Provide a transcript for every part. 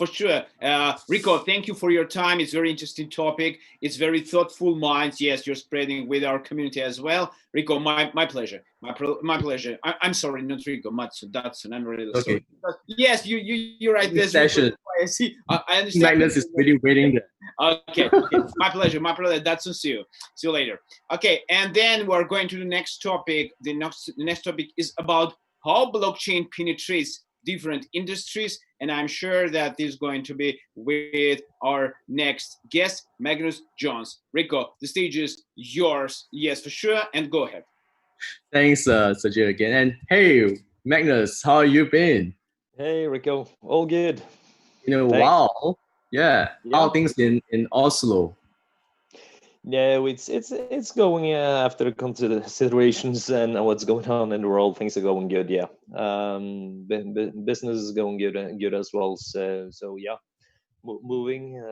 for sure. Rico, thank you for your time. It's a very interesting topic. It's very thoughtful minds. Yes, you're spreading with our community as well. Rico, my pleasure. My pleasure. I'm sorry, not Rico, Matsu. That's an unrelated Okay. story. But yes, you're right. There's Session. I see. I understand. Magnus is really waiting there. Okay. My pleasure. My pleasure. That's see you. See you later. Okay, and then we're going to the next topic. The next topic is about how blockchain penetrates different industries, and I'm sure that this is going to be with our next guest, Magnus Jones. Rico, the stage is yours. Yes, for sure, and go ahead. Thanks, Sajid again. And hey, Magnus, how you been? Hey, Rico. All good. Thanks. Wow. Yeah. How are things in Oslo? No, it's going after the considerations and what's going on in the world. Things are going good. Yeah. Business is going good as well. So yeah, moving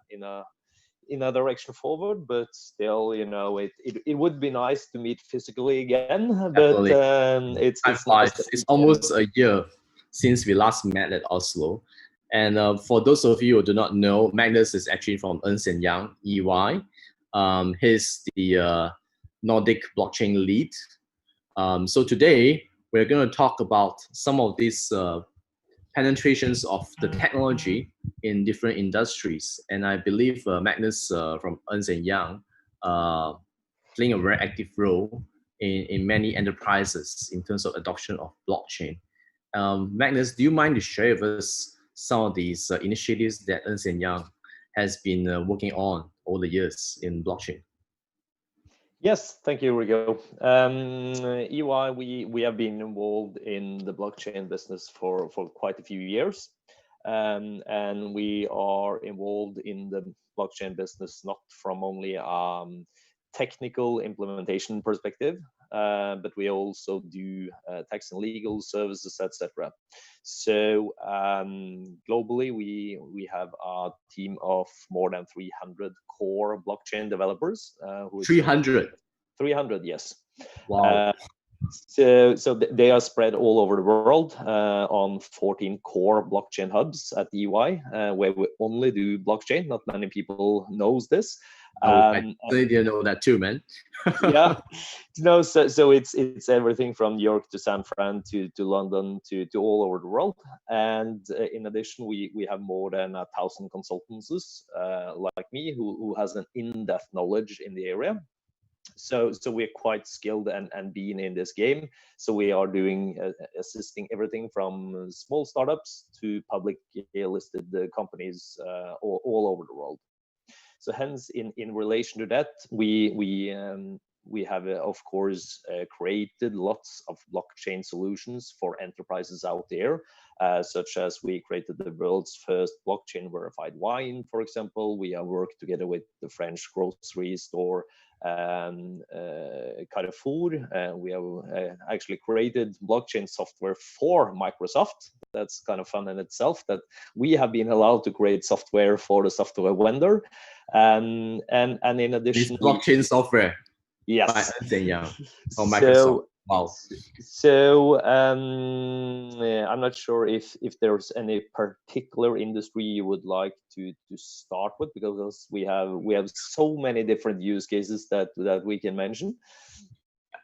in a direction forward, but still, it would be nice to meet physically again. But it's almost a year since we last met at Oslo. And for those of you who do not know, Magnus is actually from Ernst & Young, EY. He's the Nordic blockchain lead. So today, we're going to talk about some of these penetrations of the technology in different industries. And I believe Magnus from Ernst & Young playing a very active role in many enterprises in terms of adoption of blockchain. Magnus, do you mind to share with us some of these initiatives that Ernst & Young has been working on over the years in blockchain? Yes, thank you, Rico. EY, we have been involved in the blockchain business for quite a few years. And we are involved in the blockchain business not from only technical implementation perspective, but we also do tax and legal services, etc. So globally, we have a team of more than 300 core blockchain developers. 300? 300, yes. Wow. So they are spread all over the world on 14 core blockchain hubs at EY, where we only do blockchain. Not many people knows this. I didn't know that too, man. Yeah, no. So it's everything from New York to San Fran to London to all over the world. And in addition, we have more than 1,000 consultants like me who has an in-depth knowledge in the area. So we're quite skilled and being in this game. So we are doing assisting everything from small startups to public listed companies all over the world. So hence, in relation to that, we have of course created lots of blockchain solutions for enterprises out there, such as we created the world's first blockchain verified wine, for example. We have worked together with the French grocery store Carrefour. We have actually created blockchain software for Microsoft. That's kind of fun in itself, that we have been allowed to create software for the software vendor. And in addition, this blockchain software. Yes. By Ernst & Young or Microsoft. Wow. So I'm not sure if there's any particular industry you would like to start with, because we have so many different use cases that we can mention.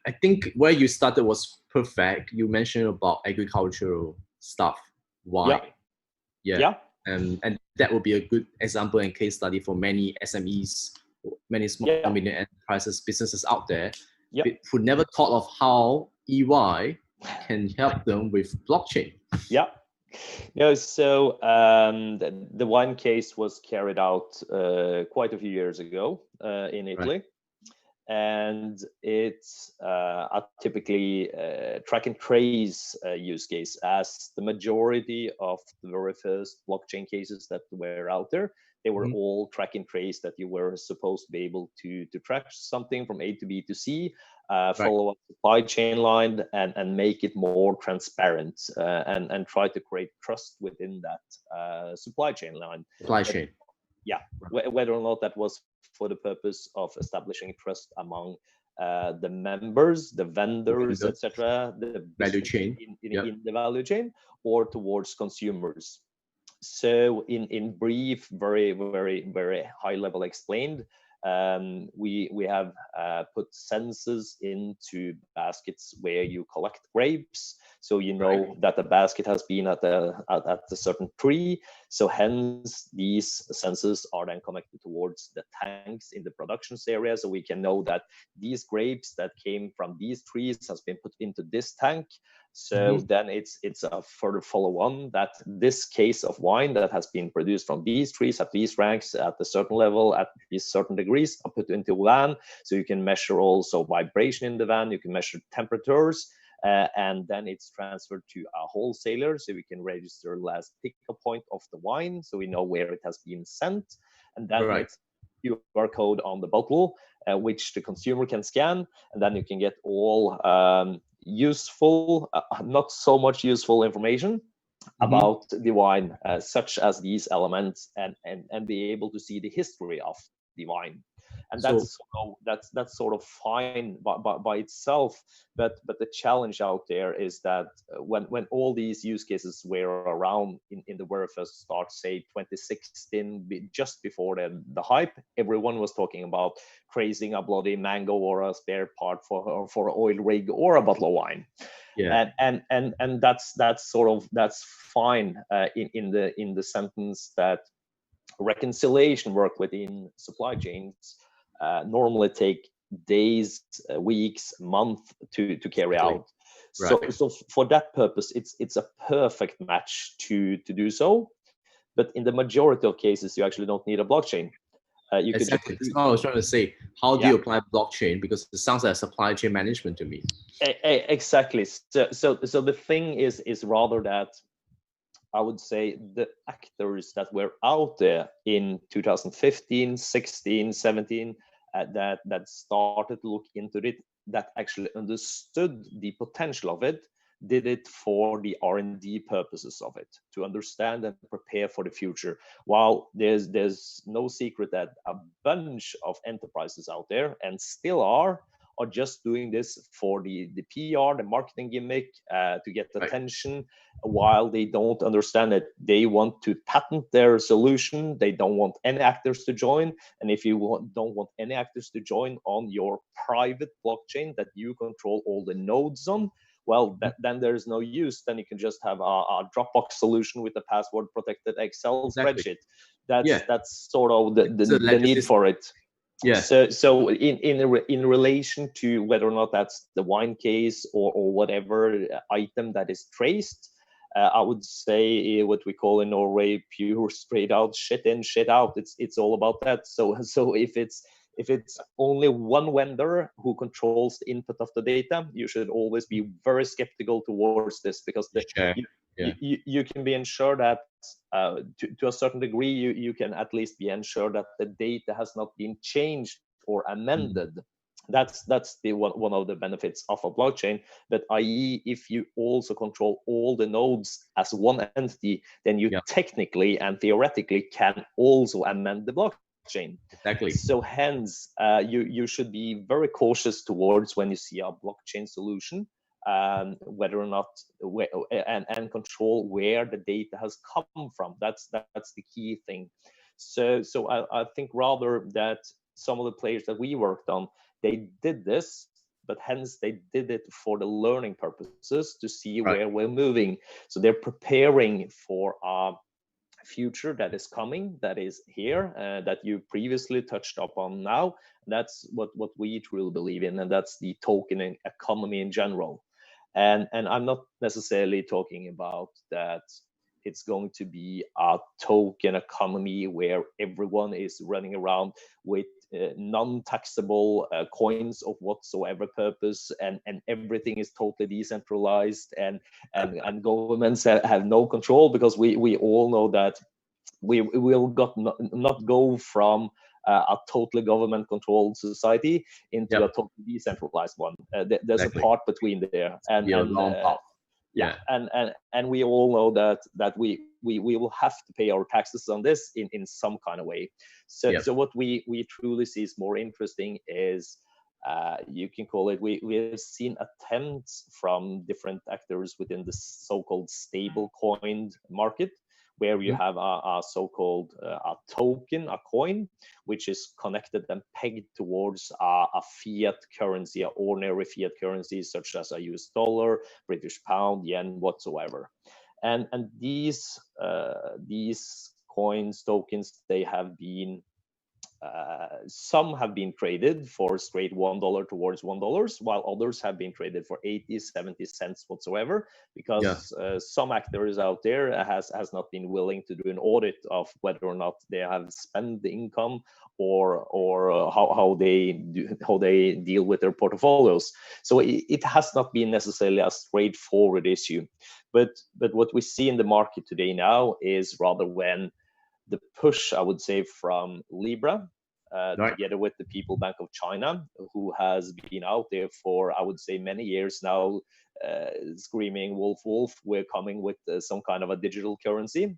I think where you started was perfect. You mentioned about agricultural stuff. Why? Yeah. And that would be a good example and case study for many SMEs, many small and medium enterprises, businesses out there who never thought of how EY can help them with blockchain. Yeah. So the one case was carried out quite a few years ago in Italy. Right. And it's a typically track and trace use case, as the majority of the very first blockchain cases that were out there, they were all track and trace, that you were supposed to be able to track something from A to B to C, follow up supply chain line, and make it more transparent, and try to create trust within that supply chain line. Yeah, whether or not that was for the purpose of establishing trust among the members, the vendors, etc., the value chain in the value chain, or towards consumers. So in brief, very high level explained, we have put sensors into baskets where you collect grapes. So you know that the basket has been at a certain tree. So hence these sensors are then connected towards the tanks in the production area. So we can know that these grapes that came from these trees has been put into this tank. So then it's a further follow on that this case of wine that has been produced from these trees at these ranks at a certain level at these certain degrees are put into a van. So you can measure also vibration in the van, you can measure temperatures, and then it's transferred to a wholesaler. So we can register last pickup point of the wine, so we know where it has been sent, and then it's QR code on the bottle, which the consumer can scan, and then you can get all useful, not so much useful information about the wine, such as these elements, and be able to see the history of the wine. And that's sort of fine by itself, but the challenge out there is that when all these use cases were around in the very first start, say 2016, just before the hype, everyone was talking about crazing a bloody mango or a spare part for an oil rig or a bottle of wine. And that's fine in the sentence that reconciliation work within supply chains normally take days, weeks, month to carry out. So for that purpose, it's a perfect match to do so. But in the majority of cases, you actually don't need a blockchain. Exactly. That's what I was trying to say. How do you apply blockchain? Because it sounds like supply chain management to me. Exactly. So the thing is rather that I would say the actors that were out there in 2015, 16, 17, that started to look into it, that actually understood the potential of it, did it for the R&D purposes of it, to understand and prepare for the future. While there's no secret that a bunch of enterprises out there, and still are just doing this for the PR, the marketing gimmick, to get attention, while they don't understand it. They want to patent their solution. They don't want any actors to join. And if you don't want any actors to join on your private blockchain that you control all the nodes on, well, then there's no use. Then you can just have a Dropbox solution with a password protected Excel spreadsheet. That's sort of the need for it. Yeah. So in relation to whether or not that's the wine case or whatever item that is traced, I would say what we call in Norway pure straight out shit in shit out. It's all about that. So if it's only one vendor who controls the input of the data, you should always be very skeptical towards this, because you can be ensured that to a certain degree, you can at least be ensured that the data has not been changed or amended. That's the one of the benefits of a blockchain. But i.e., if you also control all the nodes as one entity, then you technically and theoretically can also amend the blockchain. Exactly. So hence, you should be very cautious towards when you see a blockchain solution, whether or not and control where the data has come from. That's the key thing. So I think rather that some of the players that we worked on, they did this, but hence they did it for the learning purposes, to see where we're moving. So they're preparing for a future that is coming, that is here, that you previously touched upon now. That's what we truly believe in, and that's the token economy in general. And I'm not necessarily talking about that it's going to be a token economy where everyone is running around with non-taxable coins of whatsoever purpose, and everything is totally decentralized, and governments have no control, because we all know that we will not go from a totally government-controlled society into a totally decentralized one. There's a part between there, and we all know that we will have to pay our taxes on this in some kind of way. So what we truly see is more interesting is, you can call it, we have seen attempts from different actors within the so-called stable coin market, where you have a so-called a token, a coin, which is connected and pegged towards a fiat currency, a ordinary fiat currency, such as a US dollar, British pound, yen, whatsoever. And these coins, tokens, they have been some have been traded for straight $1 towards $1, while others have been traded for 80, 70 cents whatsoever, because some actors out there has not been willing to do an audit of whether or not they have spent the income or how they deal with their portfolios. So it has not been necessarily a straightforward issue, but what we see in the market today now is rather when the push, I would say, from Libra, together with the People Bank of China, who has been out there for, I would say, many years now, screaming, wolf, wolf, we're coming with some kind of a digital currency.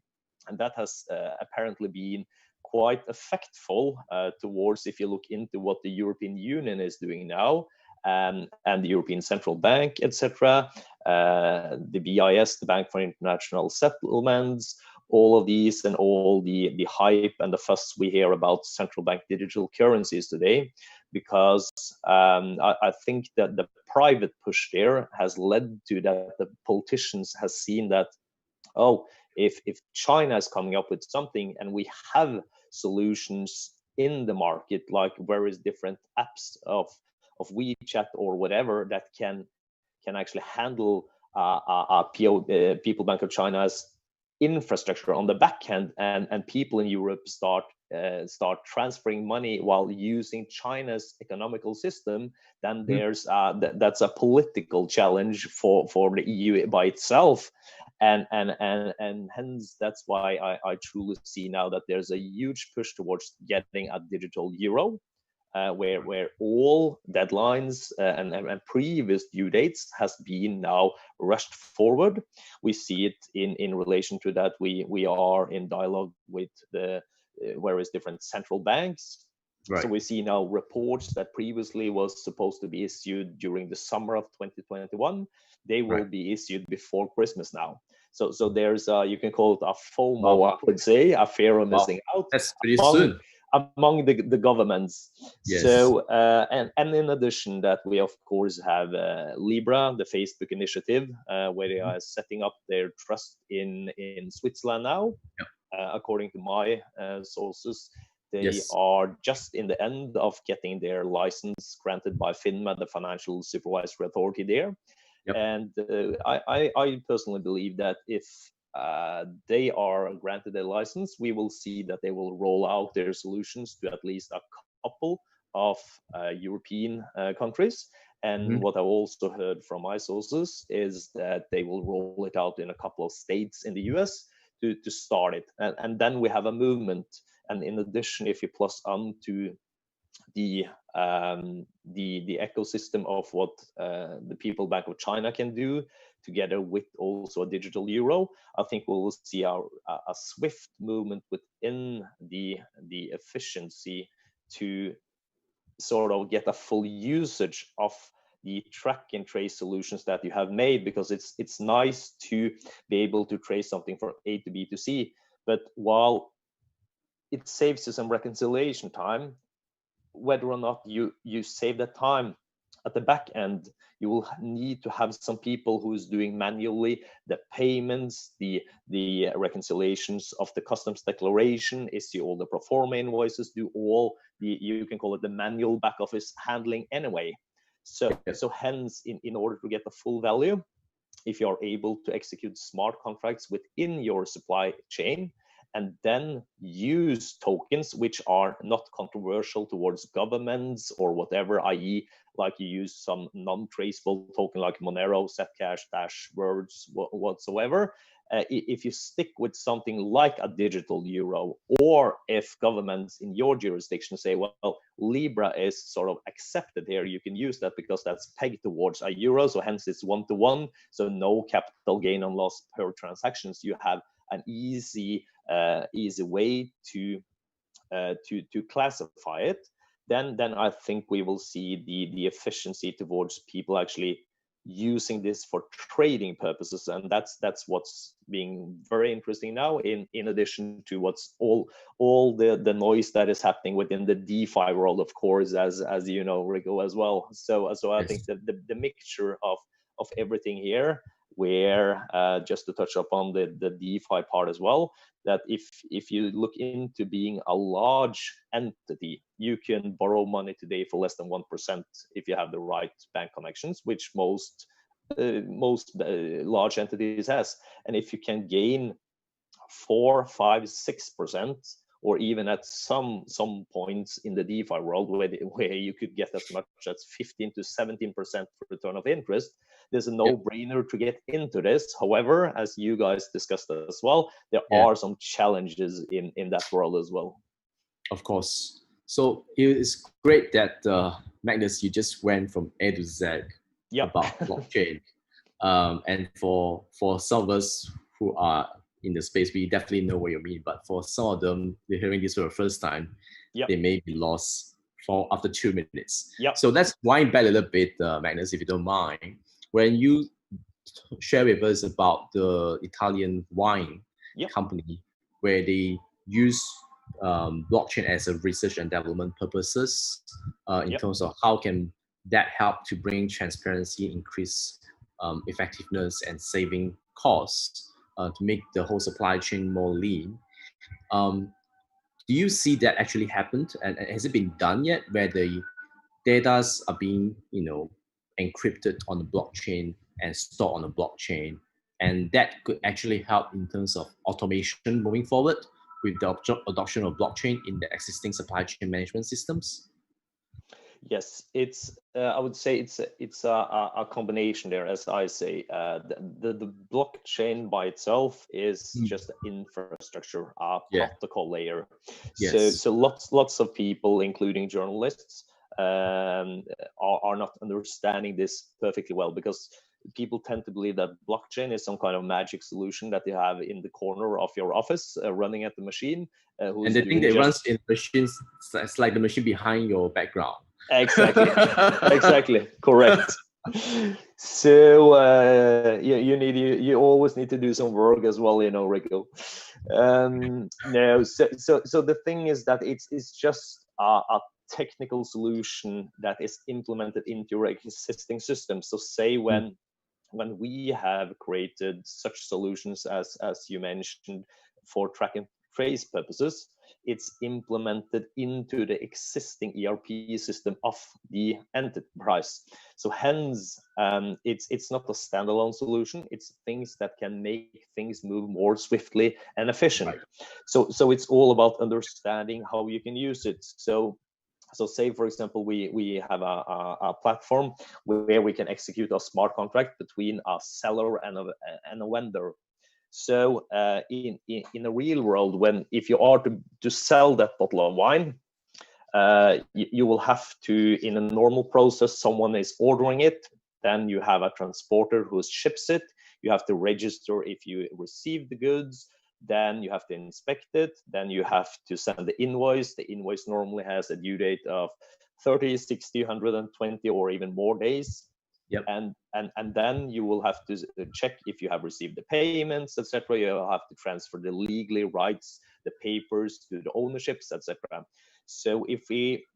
And that has apparently been quite effectful towards, if you look into what the European Union is doing now, and the European Central Bank, etc., the BIS, the Bank for International Settlements, all of these and all the hype and the fuss we hear about central bank digital currencies today, because I think that the private push there has led to that the politicians has seen that, oh, if China is coming up with something and we have solutions in the market, like various different apps of WeChat or whatever that can actually handle People Bank of China's infrastructure on the back end, and people in Europe start transferring money while using China's economical system, then there's that's a political challenge for the EU by itself, and hence that's why I truly see now that there's a huge push towards getting a digital euro. Where all deadlines and previous due dates has been now rushed forward. We see it in relation to that. We are in dialogue with the various different central banks. Right. So we see now reports that previously was supposed to be issued during the summer of 2021. They will be issued before Christmas now. So there's you can call it a FOMO, I would say, a fear of missing out. That's pretty soon. Among the governments. Yes. So and in addition that we of course have Libra, the Facebook initiative, where they are setting up their trust in Switzerland now. According to my sources, they are just in the end of getting their license granted by FINMA, the Financial Supervisory Authority there. And I personally believe that if they are granted a license, we will see that they will roll out their solutions to at least a couple of European countries. And what I've also heard from my sources is that they will roll it out in a couple of states in the US to start it. And then we have a movement. And in addition, if you plus on to the ecosystem of what the People Bank of China can do, together with also a digital euro, I think we will see a swift movement within the efficiency to sort of get a full usage of the track and trace solutions that you have made, because it's nice to be able to trace something from A to B to C, but while it saves you some reconciliation time, whether or not you save that time at the back end, you will need to have some people who is doing manually the payments, the reconciliations of the customs declaration, issue all the pro forma invoices, do all the, you can call it the manual back office handling anyway. So hence, in order to get the full value, if you are able to execute smart contracts within your supply chain, and then use tokens which are not controversial towards governments or whatever, i.e. like you use some non-traceable token like Monero, Zcash, Dash, Words, whatsoever. If you stick with something like a digital euro, or if governments in your jurisdiction say, well, Libra is sort of accepted here, you can use that because that's pegged towards a euro, so hence it's one-to-one, so no capital gain on loss per transactions. You have an easy way to classify it. Then I think we will see the efficiency towards people actually using this for trading purposes, and that's what's being very interesting now, in addition to what's all the noise that is happening within the DeFi world, of course, as you know, Rico, as well. So I think that the mixture of everything here, where just to touch upon the DeFi part as well, that if you look into being a large entity, you can borrow money today for less than 1% if you have the right bank connections, which most large entities has. And if you can gain 4, 5, 6%, or even at some points in the DeFi world where you could get as much as 15 to 17% return of interest, there's a no-brainer to get into this. However, as you guys discussed as well, there are some challenges in that world as well. Of course. So it's great that Magnus, you just went from A to Z about blockchain. And for some of us who are in the space, we definitely know what you mean. But for some of them, they're hearing this for the first time, they may be lost after 2 minutes. So let's wind back a little bit, Magnus, if you don't mind. When you share with us about the Italian wine company, where they use blockchain as a research and development purposes, in terms of how can that help to bring transparency, increase effectiveness, and saving costs to make the whole supply chain more lean. Do you see that actually happened, and has it been done yet, where the data are being encrypted on the blockchain and stored on the blockchain, and that could actually help in terms of automation moving forward with the adoption of blockchain in the existing supply chain management systems? Yes, it's I would say it's a combination there. As I say, the blockchain by itself is just an infrastructure, a protocol layer. So lots of people, including journalists, are not understanding this perfectly well, because people tend to believe that blockchain is some kind of magic solution that you have in the corner of your office, running at the machine. And they think it runs in machines. It's like the machine behind your background. Exactly. Exactly. Correct. So you always need to do some work as well, Rico. No, so the thing is that it's just a technical solution that is implemented into your existing system. So say when we have created such solutions as you mentioned for track and trace purposes, it's implemented into the existing ERP system of the enterprise. So hence, it's not a standalone solution. It's things that can make things move more swiftly and efficient. Right. So it's all about understanding how you can use it. So say, for example, we have a platform where we can execute a smart contract between a seller and a vendor. So in the real world, if you are to sell that bottle of wine, you will have to, in a normal process, someone is ordering it, then you have a transporter who ships it, you have to register if you receive the goods, then you have to inspect it, then you have to send the invoice. The invoice normally has a due date of 30, 60, 120 or even more days. Yep. And then you will have to check if you have received the payments, etc. You'll have to transfer the legally rights, the papers to the ownerships, etc. So if we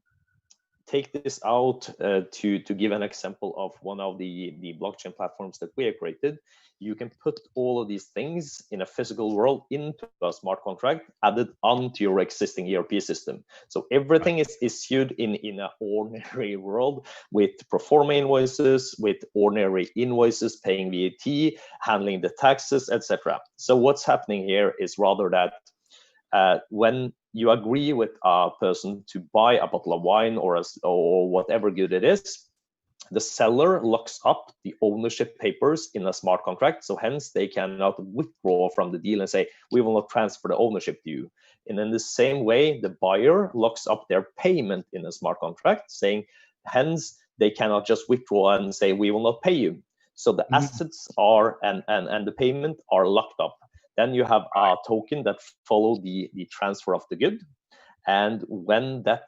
take this out to give an example of one of the blockchain platforms that we have created, you can put all of these things in a physical world into a smart contract added onto your existing ERP system. So everything is issued in an ordinary world with pro forma invoices, with ordinary invoices, paying VAT, handling the taxes, etc. So what's happening here is rather that when you agree with a person to buy a bottle of wine or whatever good it is, the seller locks up the ownership papers in a smart contract. So hence they cannot withdraw from the deal and say, we will not transfer the ownership to you. And in the same way, the buyer locks up their payment in a smart contract, saying, hence they cannot just withdraw and say, we will not pay you. So the assets are and the payment are locked up. Then you have a token that follow the transfer of the good. And when that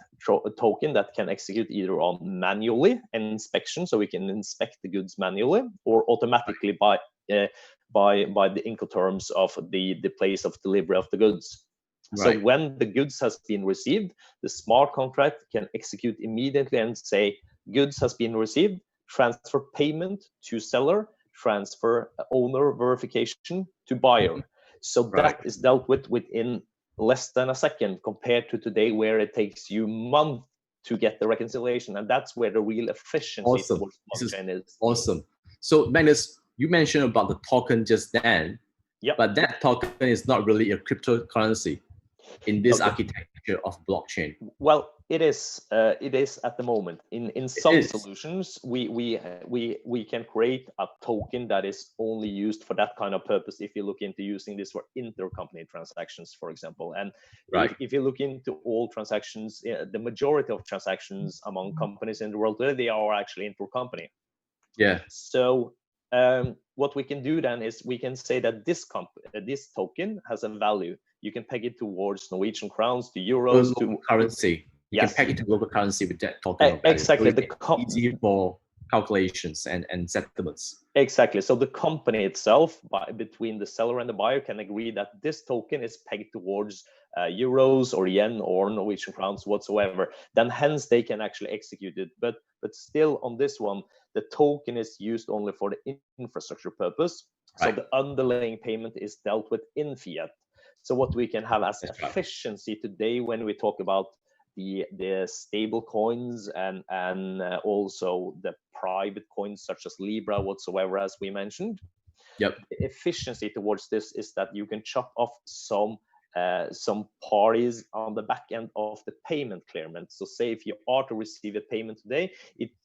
token that can execute either on manually inspection, so we can inspect the goods manually, or automatically by the Incoterms of the place of delivery of the goods. Right. So when the goods has been received, the smart contract can execute immediately and say, goods has been received, transfer payment to seller, transfer owner verification to buyer. So that is dealt with within less than a second, compared to today where it takes you months to get the reconciliation. And that's where the real efficiency towards blockchain is. Awesome. So Magnus, you mentioned about the token just then, but that token is not really a cryptocurrency in this architecture of blockchain. Well, it is at the moment. In some solutions, we can create a token that is only used for that kind of purpose. If you look into using this for intercompany transactions, for example, and if you look into all transactions, the majority of transactions among companies in the world today, they are actually intercompany. Yeah. So what we can do then is we can say that this token has a value. You can peg it towards Norwegian crowns, to euros, to currency. You can peg it to local currency with that token. Exactly. So easy for calculations and settlements. Exactly. So the company itself, between the seller and the buyer, can agree that this token is pegged towards euros or yen or Norwegian crowns whatsoever. Then hence they can actually execute it. But still on this one, the token is used only for the infrastructure purpose. So the underlying payment is dealt with in fiat. So what we can have as efficiency today when we talk about the stable coins and also the private coins such as Libra whatsoever, as we mentioned. The efficiency towards this is that you can chop off some parties on the back end of the payment clearance. So say if you are to receive a payment today,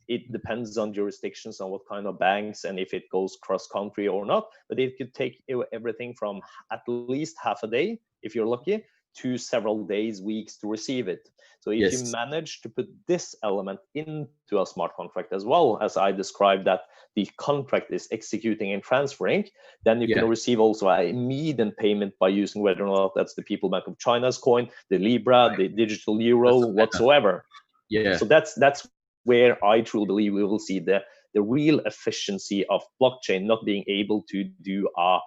it depends on jurisdictions, on what kind of banks, and if it goes cross country or not, but it could take everything from at least half a day, if you're lucky, to several days, weeks to receive it. So if you manage to put this element into a smart contract as well, as I described, that the contract is executing and transferring, then you can receive also an immediate payment by using whether or not that's the People Bank of China's coin, the Libra, the digital euro, whatsoever. So that's where I truly believe we will see the real efficiency of blockchain, not being able to do a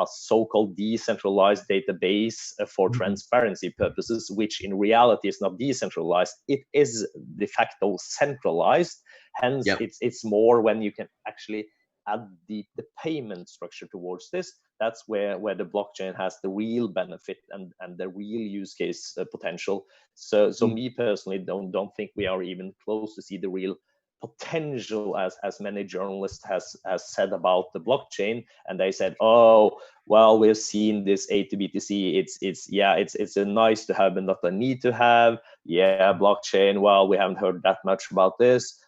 so-called decentralized database for transparency purposes, which in reality is not decentralized. It is de facto centralized. Hence, it's more when you can actually add the payment structure towards this. That's where the blockchain has the real benefit and the real use case potential. So me personally don't think we are even close to see the real potential as many journalists has said about the blockchain. And they said, oh well, we've seen this A2BTC, it's a nice to have but not a need to have. Blockchain, well, we haven't heard that much about this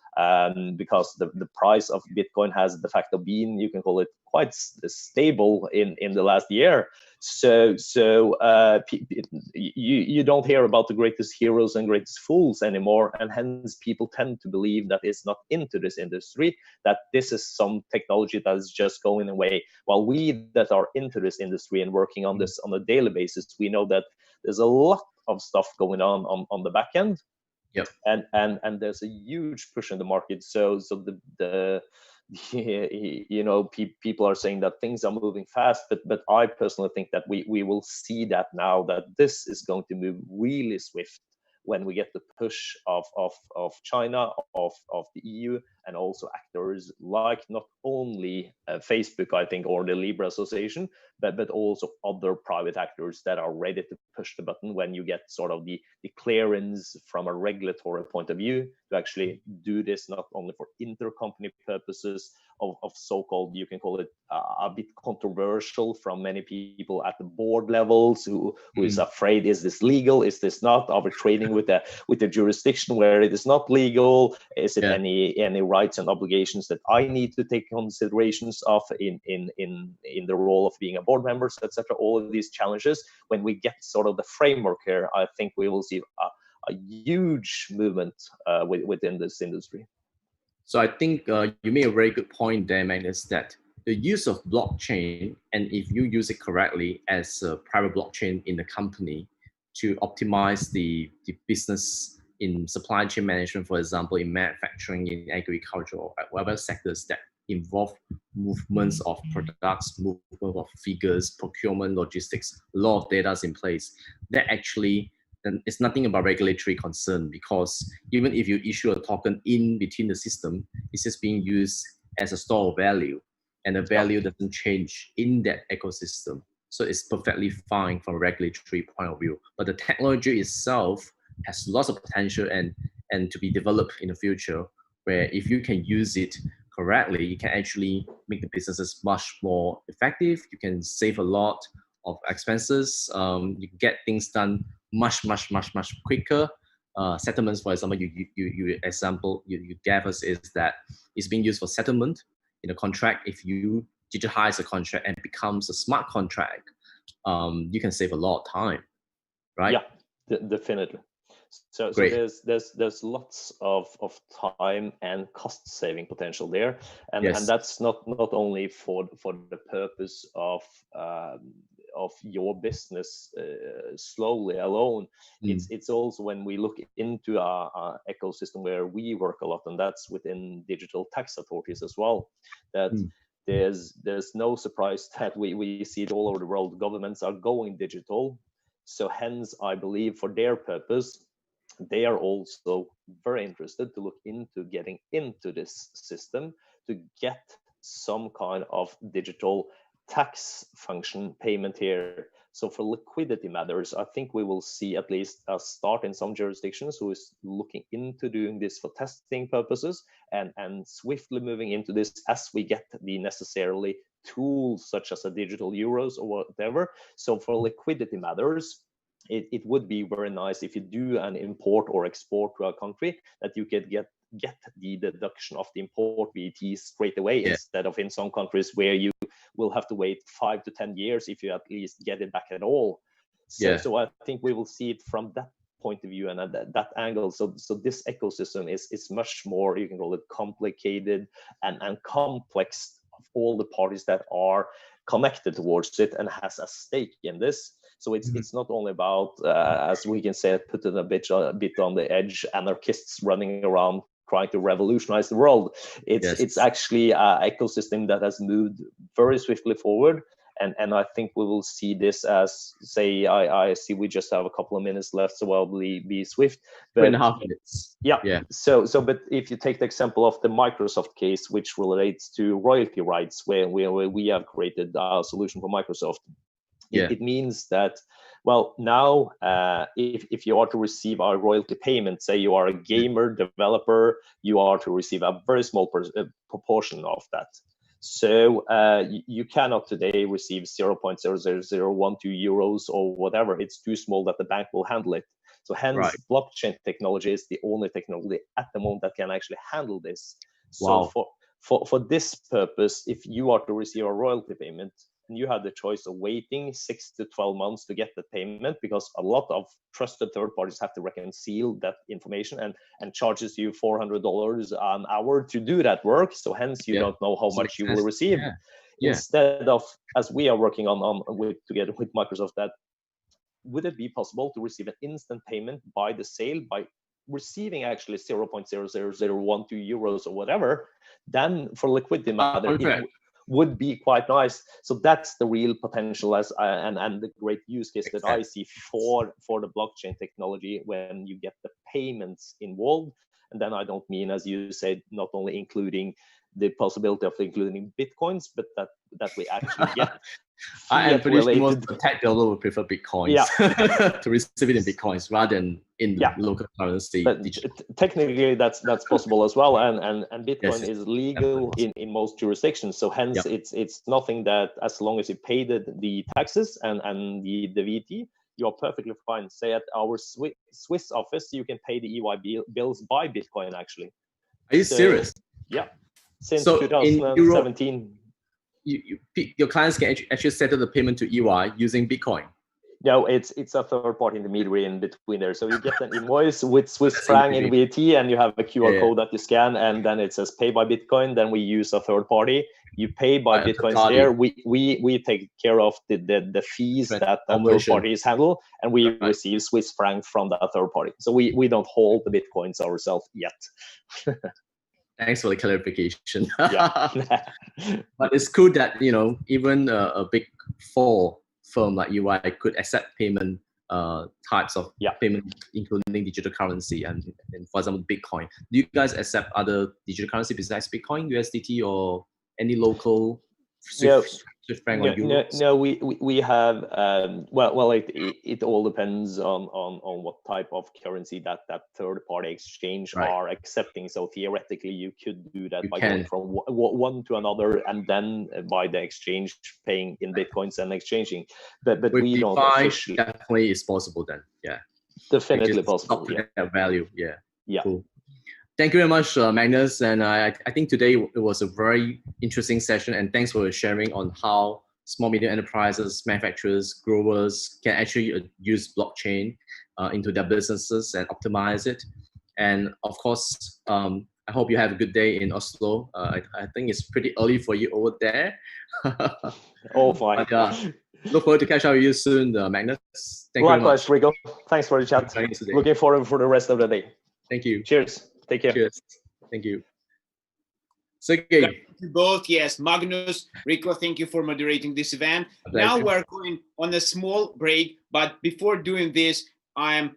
because the price of Bitcoin has de facto been, you can call it, quite stable in the last year. So you don't hear about the greatest heroes and greatest fools anymore, and hence people tend to believe that it's not into this industry, that this is some technology that is just going away. While we that are into this industry and working on this on a daily basis, we know that there's a lot of stuff going on the back end. And there's a huge push in the market. So people are saying that things are moving fast, but I personally think that we will see that now, that this is going to move really swift when we get the push of China, of the EU, and also actors like not only Facebook, I think, or the Libra Association, but also other private actors that are ready to push the button when you get sort of the clearance from a regulatory point of view to actually do this, not only for intercompany purposes of so-called, you can call it a bit controversial from many people at the board levels who is afraid, is this legal, is this not, are we trading with a jurisdiction where it is not legal, is it any rights and obligations that I need to take considerations of in the role of being a board member, etc. All of these challenges, when we get sort of the framework here, I think we will see a huge movement within this industry. So I think you made a very good point there, Magnus, that the use of blockchain, and if you use it correctly as a private blockchain in the company, to optimize the business in supply chain management, for example, in manufacturing, in agriculture, or whatever sectors that involve movements of products, movement of figures, procurement, logistics, a lot of data is in place. That actually, and it's nothing about regulatory concern, because even if you issue a token in between the system, it's just being used as a store of value, and the value doesn't change in that ecosystem. So it's perfectly fine from a regulatory point of view. But the technology itself has lots of potential and to be developed in the future, where if you can use it correctly, you can actually make the businesses much more effective. You can save a lot of expenses. You can get things done much quicker. Settlements, for example, you gave us is that it's being used for settlement in a contract. If you digitize a contract and becomes a smart contract, you can save a lot of time, right? Yeah, definitely. So Great. there's lots of time and cost saving potential there, and Yes. and that's not only for the purpose of your business slowly alone. It's also when we look into our ecosystem where we work a lot, and that's within digital tax authorities as well. That there's no surprise that we see it all over the world. Governments are going digital, so hence I believe for their purpose, they are also very interested to look into getting into this system to get some kind of digital tax function payment here. So for liquidity matters, I think we will see at least a start in some jurisdictions who is looking into doing this for testing purposes, and swiftly moving into this as we get the necessarily tools such as a digital euros or whatever. So for liquidity matters, it would be very nice if you do an import or export to a country that you could get the deduction of the import VAT straight away, instead of in some countries where you will have to wait 5 to 10 years if you at least get it back at all. So I think we will see it from that point of view and at that angle. So this ecosystem is much more, you can call it, complicated and complex of all the parties that are connected towards it and has a stake in this. So it's not only about, as we can say, put it a bit on the edge, anarchists running around trying to revolutionize the world. It's actually an ecosystem that has moved very swiftly forward. And I think we will see this as, say, I see we just have a couple of minutes left, so I'll be swift. But 2.5 minutes. Yeah. So, but if you take the example of the Microsoft case, which relates to royalty rights, where we have created a solution for Microsoft, it means that, well, now if you are to receive our royalty payment, say you are a gamer developer, you are to receive a very small proportion of that. So you cannot today receive 0.00012 euros or whatever. It's too small that the bank will handle it. So hence, blockchain technology is the only technology at the moment that can actually handle this. So for this purpose, if you are to receive a royalty payment, you have the choice of waiting 6 to 12 months to get the payment, because a lot of trusted third parties have to reconcile that information and charges you $400 an hour to do that work. So hence you don't know how much you will receive. Instead of, as we are working on together with Microsoft, that would it be possible to receive an instant payment by the sale, by receiving actually 0.00012 euros or whatever, then for liquidity matter, it would be quite nice. So that's the real potential and the great use case that I see for the blockchain technology when you get the payments involved. And then I don't mean, as you said, not only including the possibility of including bitcoins, but that we actually get. I am pretty sure most of the tech developer would prefer bitcoins to receive it in bitcoins rather than in local currency. But technically, that's possible as well, and Bitcoin is legal in most jurisdictions. So hence, it's nothing that, as long as you pay the taxes and the VAT, you are perfectly fine. Say at our Swiss office, you can pay the EY bills by Bitcoin. Actually, are you serious? Yeah, since 2017. Your clients can actually settle the payment to EY using Bitcoin. No, it's a third party intermediary in between there. So you get an invoice with Swiss franc and VAT, and you have a QR code that you scan, and then it says pay by Bitcoin. Then we use a third party You pay by Right, Bitcoins Tatalia. there. We take care of the fees that third Conversion. parties handle, and we Right. receive Swiss franc from that third party. So we don't hold the Bitcoins ourselves yet. Thanks for the clarification. Yeah. But it's cool that, you know, even a big four firm like UI could accept payment types of Yeah. payment, including digital currency and for example, Bitcoin. Do you guys accept other digital currency besides Bitcoin, USDT, or any local Swiss franc or euros? No, we have well it all depends on what type of currency that third party exchange Right. are accepting. So theoretically you could do that You by can. going from one to another, and then by the exchange paying in Bitcoins and exchanging. But With we don't DeFi, officially. definitely is possible then. Yeah. Definitely Because it's possible. up to Yeah. that value. Yeah. Yeah. Cool. Thank you very much, Magnus. And I think today it was a very interesting session. And thanks for sharing on how small, medium enterprises, manufacturers, growers can actually use blockchain into their businesses and optimize it. And of course, I hope you have a good day in Oslo. I think it's pretty early for you over there. All fine. But, look forward to catch up with you soon, Magnus. Thank Likewise, you very much. Rico. Thanks for the chat. for joining today. Looking forward for the rest of the day. Thank you. Cheers. Take care. Cheers. Thank you. Sergey. Thank you both. Yes, Magnus, Rico, thank you for moderating this event. Now we're going on a small break, but before doing this, I'm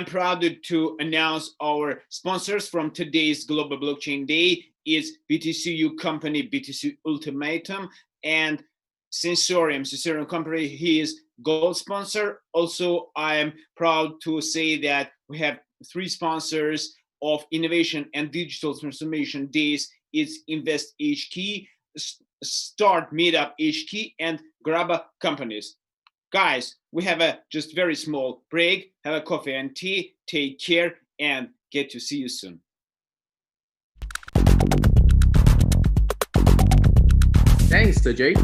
proud to announce our sponsors from today's Global Blockchain Day is BTCU company, BTC Ultimatum, and Sensorium company. He is gold sponsor. Also, I am proud to say that we have 3 sponsors of innovation and digital transformation days. It's Invest HK, Start Meetup HK, and Grabba companies. Guys, we have a just very small break. Have a coffee and tea. Take care and get to see you soon. Thanks, Sergey.